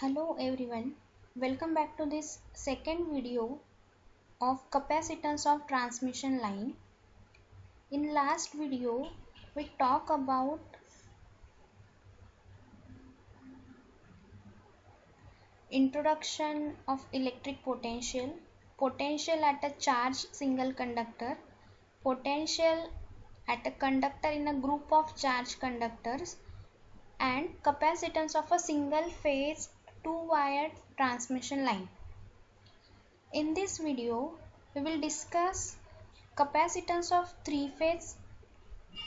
Hello everyone, welcome back to this second video of capacitance of transmission line. In last video we talk about introduction of electric potential, potential at a charged single conductor, potential at a conductor in a group of charged conductors, and capacitance of a single phase two-wired transmission line. In this video we will discuss capacitance of three-phase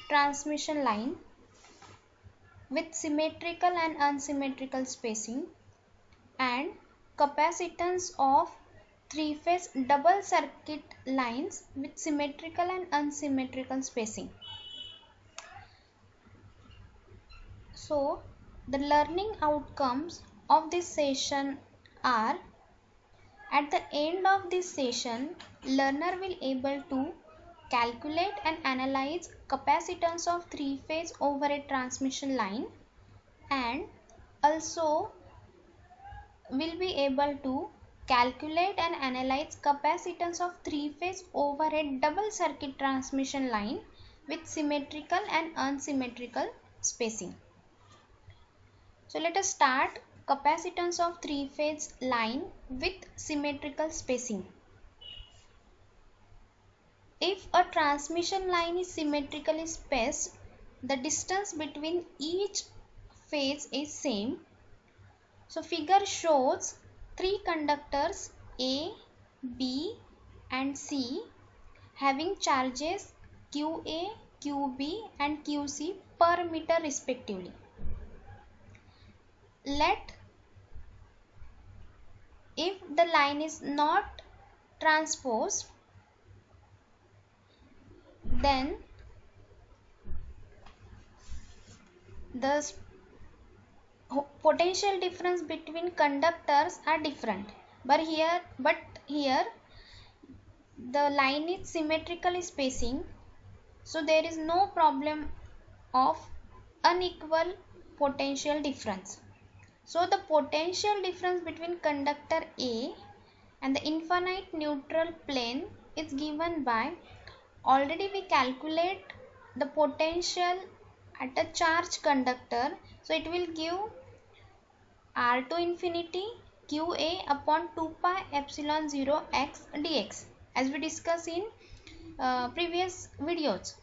transmission line with symmetrical and unsymmetrical spacing and capacitance of three-phase double circuit lines with symmetrical and unsymmetrical spacing. So the learning outcomes of this session are: at the end of this session, learner will able to calculate and analyze capacitance of three-phase overhead transmission line, and also will be able to calculate and analyze capacitance of three-phase overhead double circuit transmission line with symmetrical and unsymmetrical spacing. So let us start capacitance of three-phase line with symmetrical spacing. If a transmission line is symmetrically spaced, the distance between each phase is same. So figure shows three conductors A, B and C having charges QA, QB and QC per meter respectively. Let if the line is not transposed, then the potential difference between conductors are different, but here the line is symmetrically spacing, so there is no problem of unequal potential difference. So the potential difference between conductor A and the infinite neutral plane is given by, already we calculate the potential at a charged conductor, so it will give R to infinity QA upon 2 pi epsilon 0 x dx, as we discussed in previous videos.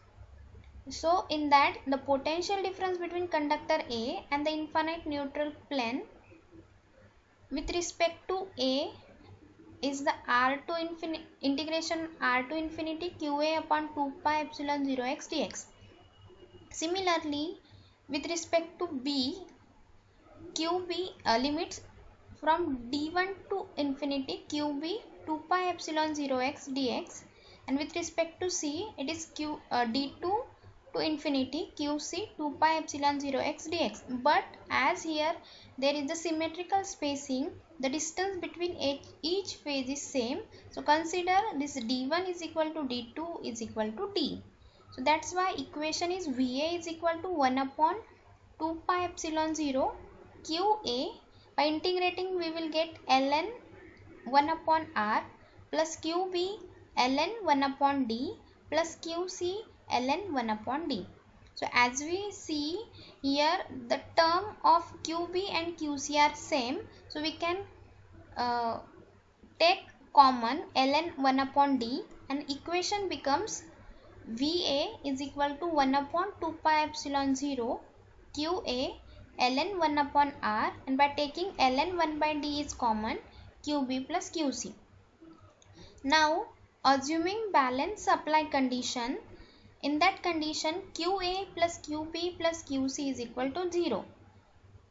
So in that, the potential difference between conductor A and the infinite neutral plane with respect to A is the R to infinity integration R to infinity QA upon 2 pi epsilon 0 x dx. Similarly, with respect to B, QB limits from d1 to infinity QB 2 pi epsilon 0 x dx, and with respect to C it is d2 to infinity QC 2 pi epsilon 0 x dx. But as here there is the symmetrical spacing, the distance between each phase is same, so consider this d1 is equal to d2 is equal to d. So that's why equation is VA is equal to 1 upon 2 pi epsilon 0 QA. By integrating we will get ln 1 upon R plus QB ln 1 upon D plus QC ln 1 upon D. So as we see here, the term of QB and QC are same, so we can take common ln 1 upon D and equation becomes VA is equal to 1 upon 2 pi epsilon 0 QA ln 1 upon R, and by taking ln 1 by D is common, QB plus QC. Now assuming balanced supply condition, in that condition QA plus QB plus QC is equal to 0.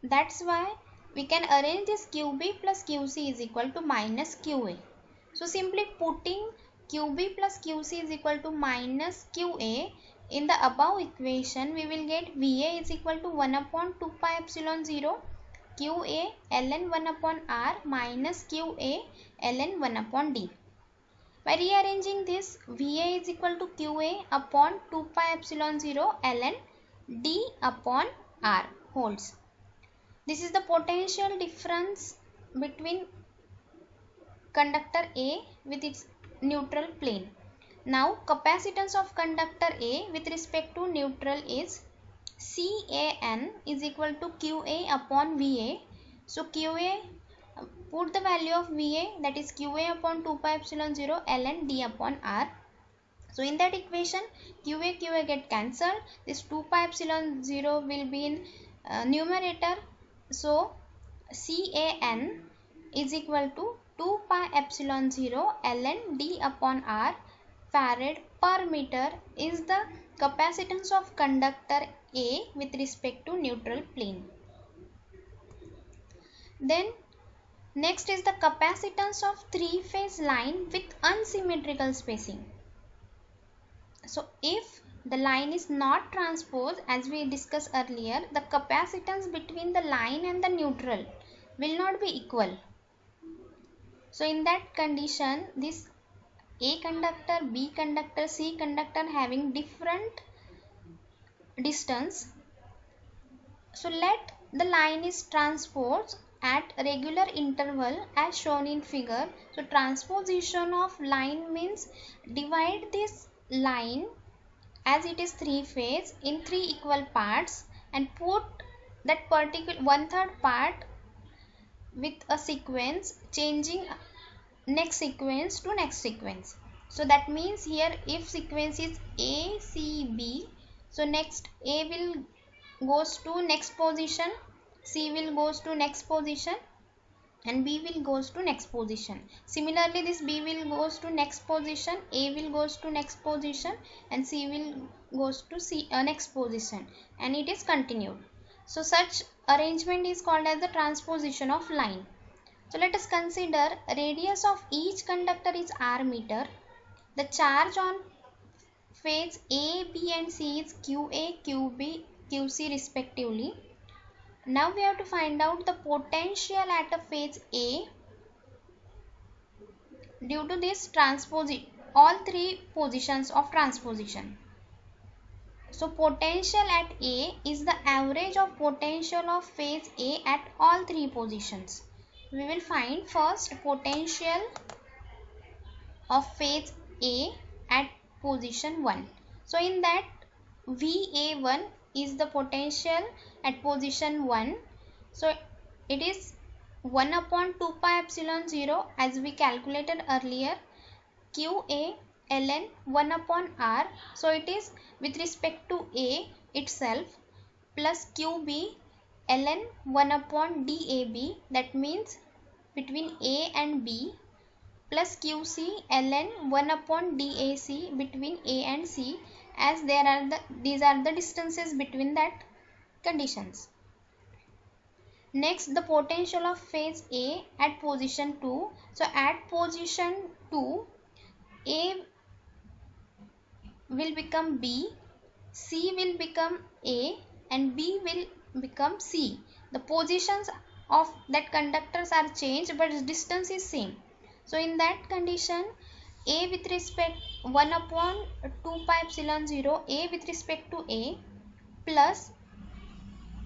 That's why we can arrange this QB plus QC is equal to minus QA. So simply putting QB plus QC is equal to minus QA in the above equation, we will get VA is equal to 1 upon 2 pi epsilon 0 QA ln 1 upon R minus QA ln 1 upon D. By rearranging this, VA is equal to QA upon 2 pi epsilon 0 ln D upon R holds. This is the potential difference between conductor A with its neutral plane. Now capacitance of conductor A with respect to neutral is CAN is equal to QA upon VA. So QA, put the value of VA, that is QA upon 2 pi epsilon 0 ln D upon R. So in that equation QA get cancelled. This 2 pi epsilon 0 will be in numerator. So CAN is equal to 2 pi epsilon 0 ln D upon R farad per meter is the capacitance of conductor A with respect to neutral plane. Then next is the capacitance of three-phase line with unsymmetrical spacing. So if the line is not transposed, as we discussed earlier, the capacitance between the line and the neutral will not be equal. So in that condition, this A conductor, B conductor, C conductor having different distance. So let the line is transposed at regular interval as shown in figure. So transposition of line means divide this line as it is three phase in three equal parts and put that particular 1/3 part with a sequence changing next sequence to next sequence. So that means here if sequence is A, C, B, so next A will goes to next position, C will goes to next position and B will goes to next position. Similarly this B will goes to next position, A will goes to next position and C will goes to next position, and it is continued. So such arrangement is called as the transposition of line. So let us consider radius of each conductor is r meter. The charge on phase A, B and C is QA, QB, QC respectively. Now we have to find out the potential at a phase A due to this transposition, all three positions of transposition. So potential at A is the average of potential of phase A at all three positions. We will find first potential of phase A at position 1. So in that VA1 is the potential at position 1. So it is 1 upon 2 pi epsilon 0 as we calculated earlier, QA ln 1 upon R. So it is with respect to A itself plus QB ln 1 upon DAB, that means between A and B, plus QC ln 1 upon DAC between A and C, as these are the distances between that conditions. Next, the potential of phase A at position 2. So at position 2, A will become B, C will become A and B will become C. The positions of that conductors are changed but distance is same. So in that condition, A with respect 1 upon 2 pi epsilon 0, A with respect to A plus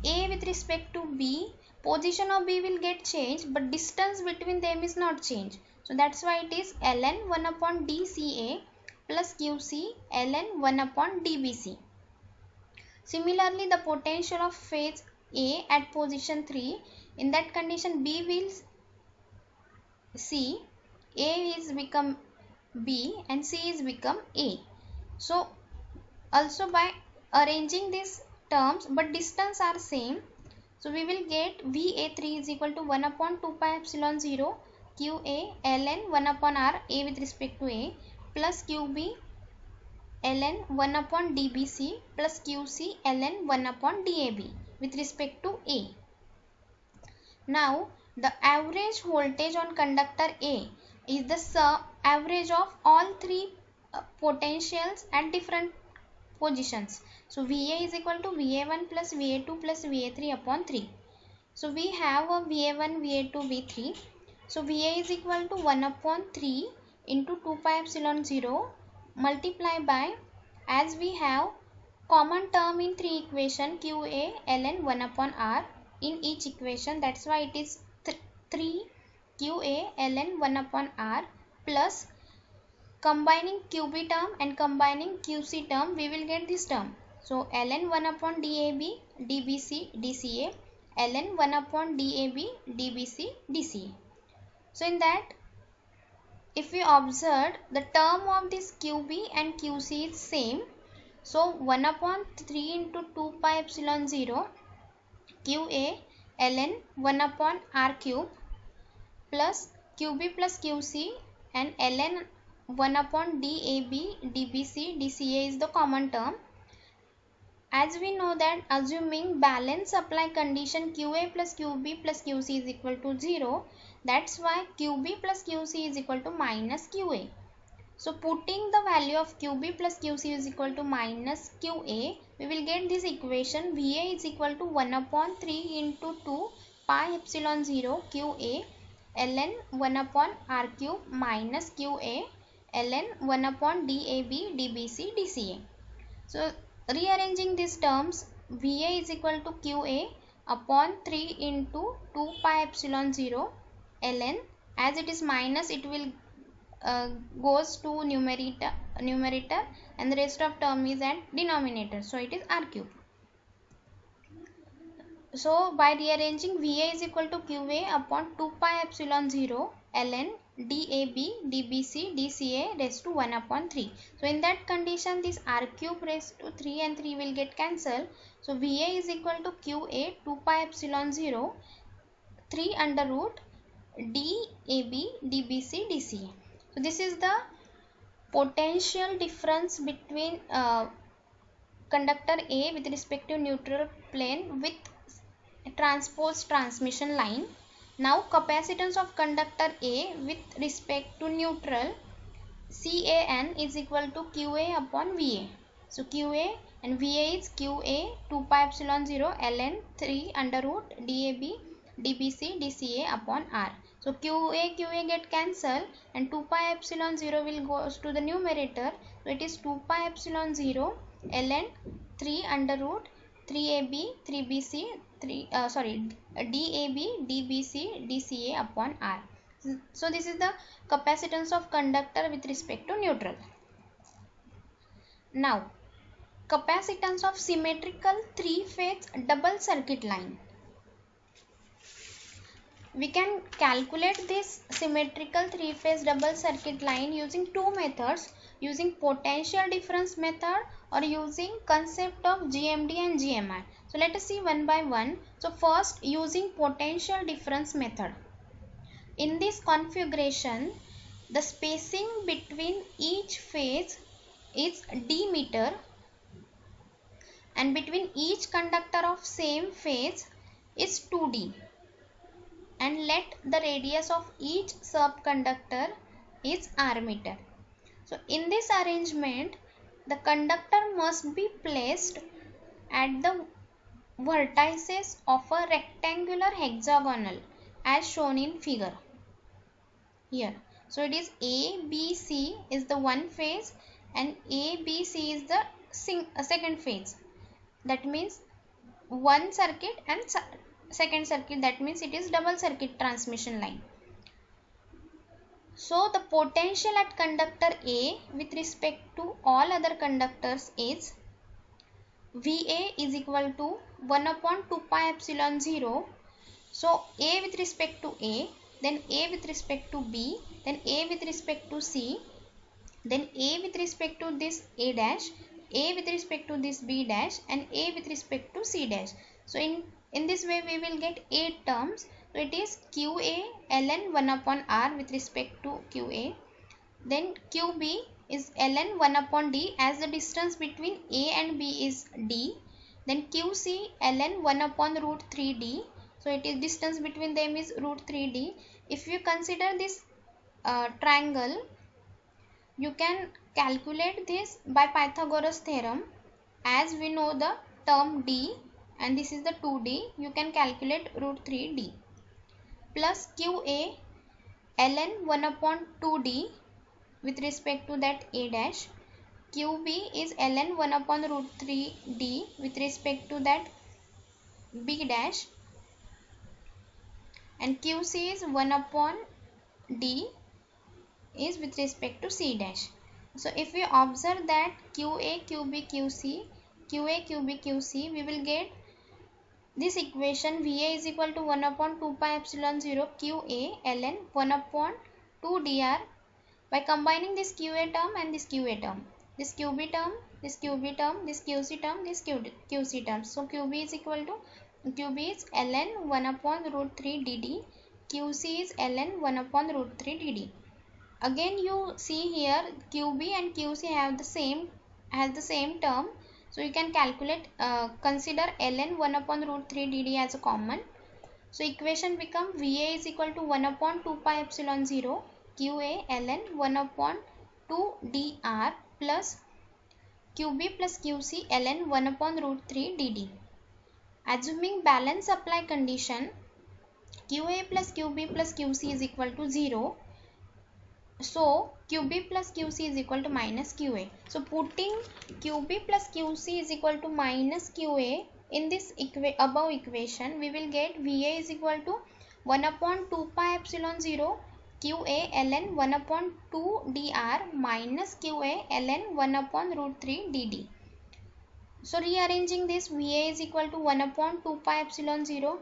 A with respect to B, position of B will get changed but distance between them is not changed. So that's why it is ln 1 upon DCA plus QC ln 1 upon DBC. Similarly, the potential of phase A at position 3, in that condition B will C, A is become B and C is become A. So also by arranging these terms but distance are same, so we will get VA3 is equal to 1 upon 2 pi epsilon 0 QA ln 1 upon R, A with respect to A, plus QB ln 1 upon DBC plus QC ln 1 upon DAB with respect to A. Now the average voltage on conductor A is the average of all three potentials at different positions. So VA is equal to VA1 plus VA2 plus VA3 upon 3. So we have a VA1, VA2, V3. So VA is equal to 1 upon 3 into 2 pi epsilon 0 multiply by, as we have common term in 3 equation, QA ln 1 upon R in each equation. That's why it is 3 qa ln 1 upon r plus combining qb term and combining qc term, we will get this term. So ln 1 upon dab dbc dca ln 1 upon dab dbc dca. So in that, if we observe, the term of this qb and qc is same. So 1 upon 3 into 2 pi epsilon 0 qa ln 1 upon r cube plus qb plus qc and ln 1 upon dab dbc dca is the common term. As we know that assuming balance supply condition qa plus qb plus qc is equal to 0, that's why qb plus qc is equal to minus qa. So putting the value of qb plus qc is equal to minus qa, we will get this equation Va is equal to 1 upon 3 into 2 pi epsilon 0 qa ln 1 upon r cube minus qa ln 1 upon dab dbc dca. So rearranging these terms, Va is equal to qa upon 3 into 2 pi epsilon 0 ln, as it is minus, it will goes to numerator and the rest of term is at denominator, so it is r cube. So by rearranging, Va is equal to qa upon 2 pi epsilon 0 ln dab dbc dca raised to 1 upon 3. So in that condition, this r cube raised to 3 and 3 will get cancelled. So Va is equal to qa 2 pi epsilon 0 3 under root dab dbc dca. So this is the potential difference between conductor A with respect to neutral plane with transposed transmission line. Now capacitance of conductor A with respect to neutral CAN is equal to QA upon VA. So QA and VA is QA 2 pi epsilon 0 ln 3 under root DAB dBc dCA upon R. So QA get cancelled and 2 pi epsilon 0 will go to the numerator. So it is 2 pi epsilon 0 ln 3 under root 3AB 3BC DAB dBc dCA upon R. So this is the capacitance of conductor with respect to neutral. Now capacitance of symmetrical three-phase double circuit line. We can calculate this symmetrical three-phase double circuit line using two methods, using potential difference method or using concept of GMD and GMI. So let us see one by one. So first, using potential difference method. In this configuration, the spacing between each phase is d meter and between each conductor of same phase is 2d. And let the radius of each subconductor is r meter. So in this arrangement, the conductor must be placed at the vertices of a rectangular hexagonal as shown in figure here. So it is ABC is the one phase and ABC is the second phase. That means one circuit and second circuit, that means it is double circuit transmission line. So the potential at conductor A with respect to all other conductors is VA is equal to 1 upon 2 pi epsilon 0. So A with respect to A, then A with respect to B, then A with respect to C, then A with respect to this A dash, A with respect to this B dash and A with respect to C dash. So in this way we will get 8 terms. So it is QA ln 1 upon R with respect to QA. Then QB is ln 1 upon D as the distance between A and B is D. Then QC ln 1 upon root 3D. So it is distance between them is root 3D. If you consider this triangle, you can calculate this by Pythagoras theorem. As we know the term D and this is the 2D, you can calculate root 3D plus QA ln 1 upon 2D with respect to that A dash. QB is ln 1 upon root 3D with respect to that B dash. and QC is 1 upon D is with respect to C dash. So if we observe that QA, QB, QC, QA, QB, QC, we will get this equation VA is equal to 1 upon 2 pi epsilon 0 QA ln 1 upon 2 dr by combining this QA term and this QA term, this QB term, this QB term, this QC term, this QC term. So QB is equal to, QB is ln 1 upon root 3 dd, QC is ln 1 upon root 3 dd. Again you see here QB and QC have the same term, so you can calculate, consider ln 1 upon root 3 dd as a common. So equation become VA is equal to 1 upon 2 pi epsilon 0 QA ln 1 upon 2 dr plus QB plus QC ln 1 upon root 3 dd. Assuming balance supply condition, QA plus QB plus QC is equal to 0. So QB plus QC is equal to minus QA. So putting QB plus QC is equal to minus QA in this above equation, we will get VA is equal to 1 upon 2 pi epsilon 0 QA ln 1 upon 2 dr minus QA ln 1 upon root 3 dd. So rearranging this, VA is equal to 1 upon 2 pi epsilon 0.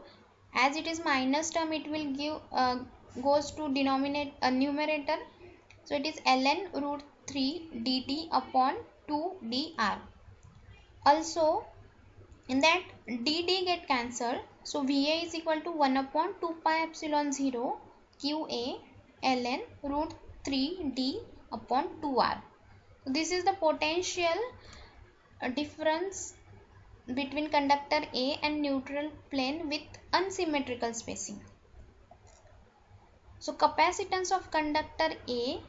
As it is minus term, it will give goes to numerator. So it is ln root 3 dt upon 2 dr. Also in that dd get cancelled. So VA is equal to 1 upon 2 pi epsilon 0 QA ln root 3 d upon 2r. So this is the potential difference between conductor A and neutral plane with unsymmetrical spacing. So capacitance of conductor A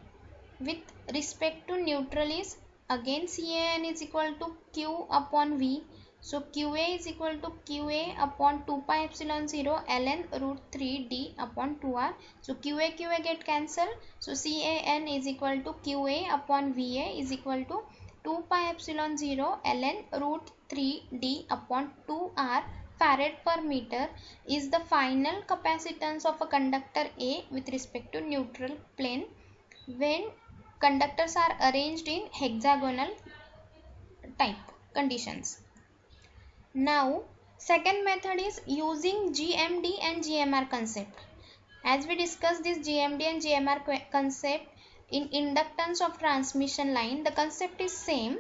with respect to neutral is again CAN is equal to Q upon V. So QA is equal to QA upon 2 pi epsilon 0 ln root 3 d upon 2r. So QA get cancelled. So CAN is equal to QA upon VA is equal to 2 pi epsilon 0 ln root 3 d upon 2r farad per meter is the final capacitance of a conductor A with respect to neutral plane when conductors are arranged in hexagonal type conditions. Now second method is using GMD and GMR concept. As we discussed this GMD and GMR concept in inductance of transmission line, the concept is same.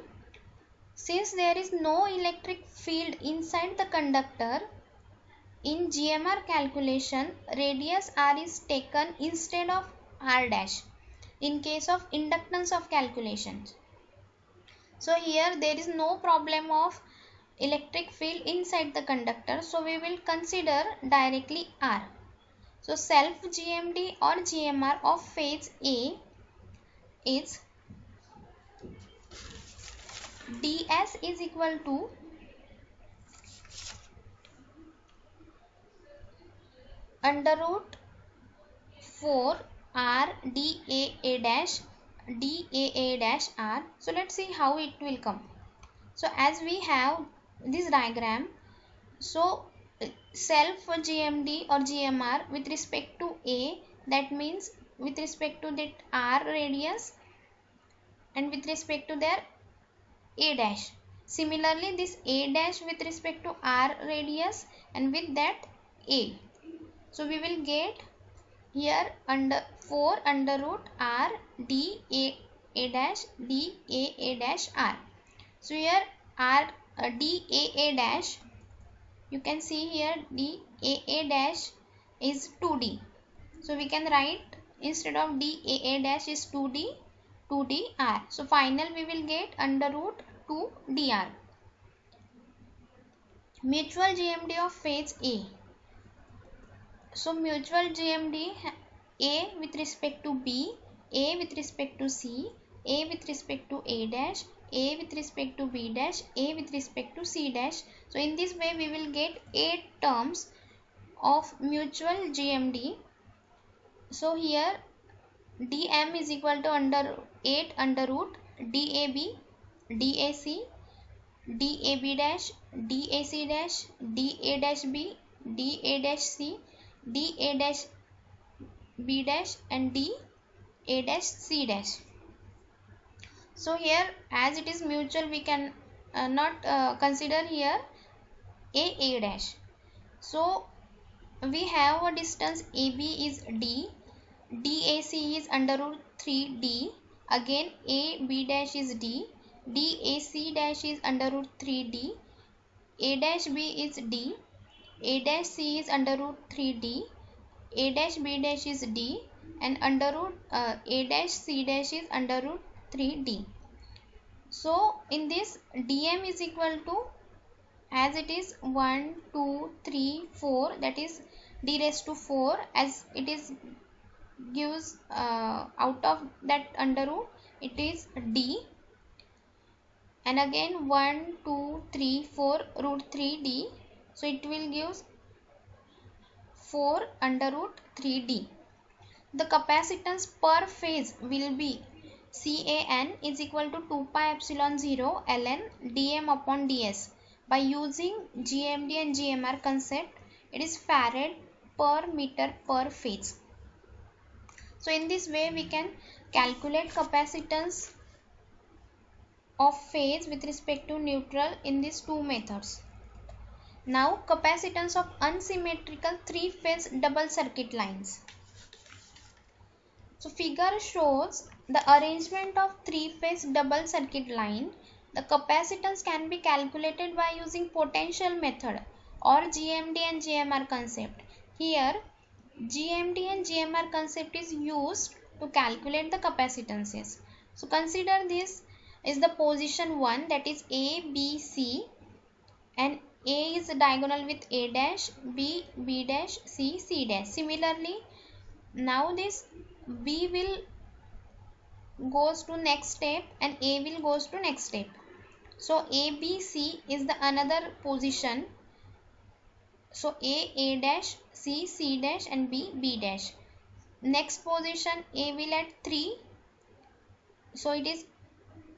Since there is no electric field inside the conductor, in GMR calculation radius r is taken instead of r dash in case of inductance of calculations. So here there is no problem of electric field inside the conductor, so we will consider directly r. So self GMD or GMR of phase A is ds is equal to under root 4 r daa dash r. So let's see how it will come. So as we have this diagram, so self GMD or GMR with respect to A, that means with respect to that r radius and with respect to their A dash. Similarly this A dash with respect to r radius and with that A. So we will get here under 4 under root r d a dash r. So here r d dash, you can see here d dash is 2d. So we can write instead of d dash is 2d r. So final we will get under root 2 dr. Mutual GMD of phase A. So mutual GMD A with respect to B, A with respect to C, A with respect to A dash, A with respect to B dash, A with respect to C dash. So in this way we will get 8 terms of mutual GMD. So here dm is equal to under 8 under root dab, dac, dab dash, dac dash, da dash b, da dash c, D A dash B dash and D A dash C dash. So here as it is mutual, we can not consider here A dash. So we have a distance AB is D, DAC is under root 3D, again AB dash is D, DAC dash is under root 3D, A dash B is D, A dash C is under root 3D, A dash B dash is D, and under root A dash C dash is under root 3D. So in this dm is equal to, as it is 1, 2, 3, 4, that is d raised to 4, as it is gives out of that under root it is d, and again 1, 2, 3, 4 root 3d, so it will give 4 under root 3d. The capacitance per phase will be CAN is equal to 2 pi epsilon 0 ln dm upon ds. By using GMD and GMR concept, it is farad per meter per phase. So in this way we can calculate capacitance of phase with respect to neutral in these two methods. Now capacitance of unsymmetrical three-phase double circuit lines. So figure shows the arrangement of three-phase double circuit line. The capacitance can be calculated by using potential method or GMD and GMR concept. Here GMD and GMR concept is used to calculate the capacitances. So consider this is the position 1, that is A, B, C, and A is diagonal with A dash, B, B dash, C, C dash. Similarly, now this B will goes to next step and A will goes to next step. So A, B, C is the another position. So A dash, C, C dash, and B, B dash. Next position A will add 3. So it is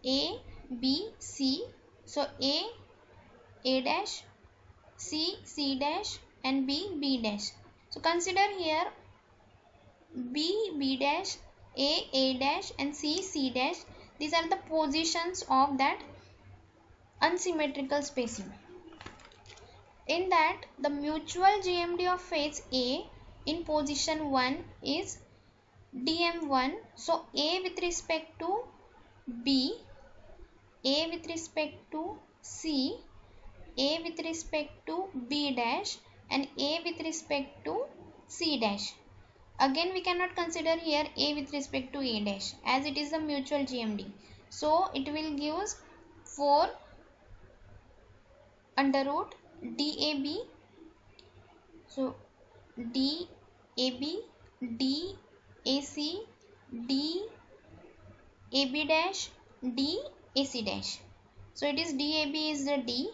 A, B, C. So A dash, C, C dash, and B, B dash. So consider here B, B dash, A dash, and C, C dash. These are the positions of that unsymmetrical spacing. In that, the mutual GMD of phase A in position 1 is dm1. So A with respect to B, A with respect to C, A with respect to B dash, and A with respect to C dash. Again we cannot consider here A with respect to A dash as it is a mutual GMD. So it will give 4 under root DAB. So DAB, DAC, DAB dash, DAC dash. So it is DAB is the D,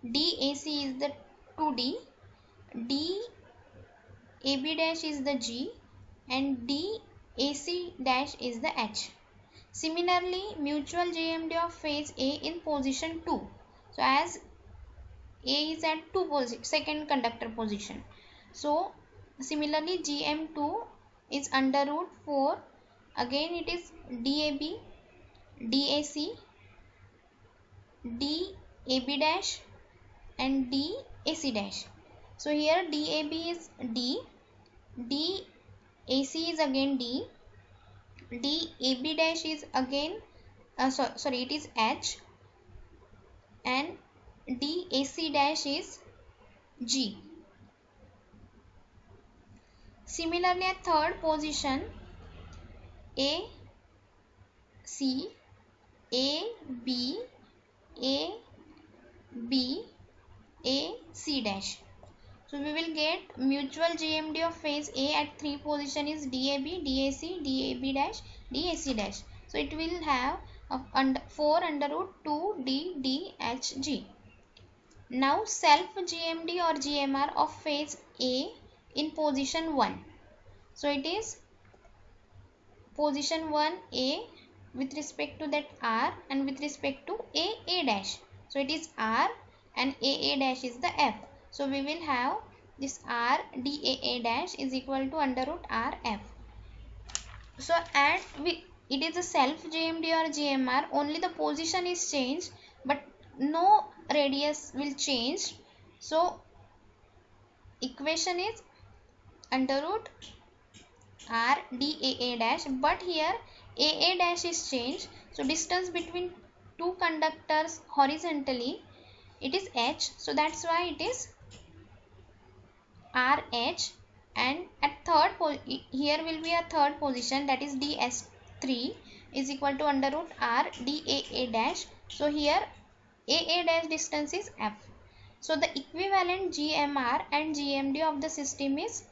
DAC is the 2D, DAB dash is the G, and DAC dash is the H. Similarly, mutual GMD of phase A in position 2. So as A is at second conductor position. So similarly GM2 is under root 4. Again it is DAB, DAC, DAB dash, and DAC dash. So here DAB is D, DAC is again D, DAB dash is again it is H, and DAC dash is G. Similarly at third position A, C, A, B, A, B, A, C dash. So we will get mutual GMD of phase A at 3 position is DAB, DAC, DAB dash, DAC dash. So it will have 4 under root 2 DDHG. Now self GMD or GMR of phase A in position 1. So it is position 1 A with respect to that R and with respect to A dash. So it is R and A dash is the F. So we will have this R daa dash is equal to under root Rf. So it is a self GMD or GMR, only the position is changed but no radius will change. So equation is under root R daa dash, but here aa dash is changed. So distance between two conductors horizontally, it is h, so that's why it is RH, and at here will be a third position, that is ds3 is equal to under root R daa dash. So here aa dash distance is f. So the equivalent GMR and GMD of the system is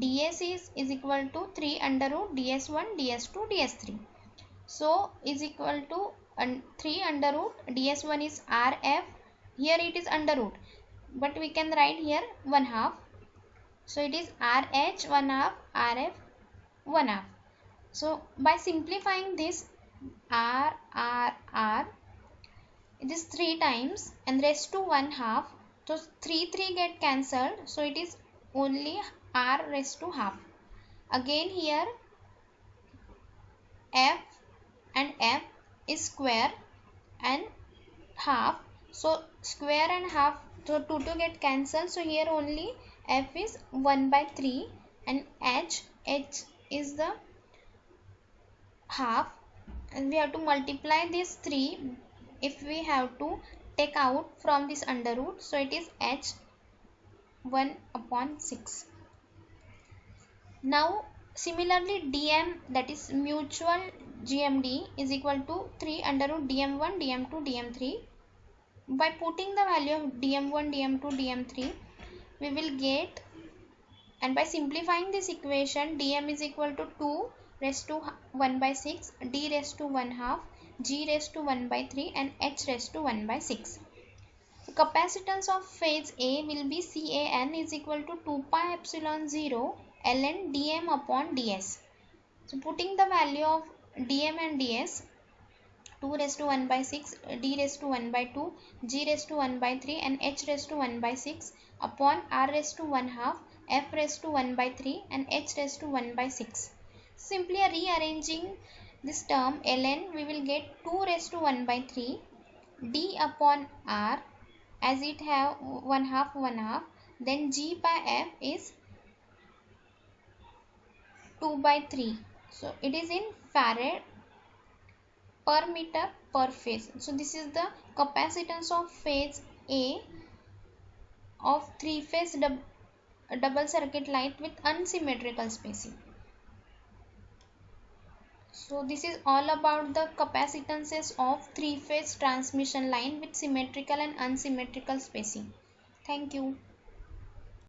ds is equal to 3 under root ds1 ds2 ds3. So is equal to 3 under root ds1 is Rf, here it is under root but we can write here 1/2. So it is RH 1/2 Rf 1/2. So by simplifying this R, it is 3 times and raised to 1/2. So 3 get cancelled. So it is only R raised to half. Again here F and F is square and half. So square and half, so 2 get cancelled. So here only F is 1/3 and H is the half, and we have to multiply these 3 if we have to take out from this under root. So it is H 1/6. Now similarly dm, that is mutual GMD, is equal to 3 under root dm1 dm2 dm3. By putting the value of dm1 dm2 dm3 we will get, and by simplifying this equation, dm is equal to 2 raised to 1/6, d raised to 1/2, g raised to 1/3 and h raised to 1/6. The capacitance of phase A will be CAN is equal to 2 pi epsilon 0 ln dm upon ds. So putting the value of dm and ds, 2 raised to 1/6, d raised to 1/2, g raised to 1/3 and h raised to 1/6 upon r raised to 1/2, f raised to 1/3 and h raised to 1/6. Simply rearranging this term ln, we will get 2 raised to 1/3 d upon r, as it have 1/2, then g by f is 2/3. So it is in farad per meter per phase. So this is the capacitance of phase A of 3-phase double circuit light with unsymmetrical spacing. So this is all about the capacitances of 3-phase transmission line with symmetrical and unsymmetrical spacing. Thank you.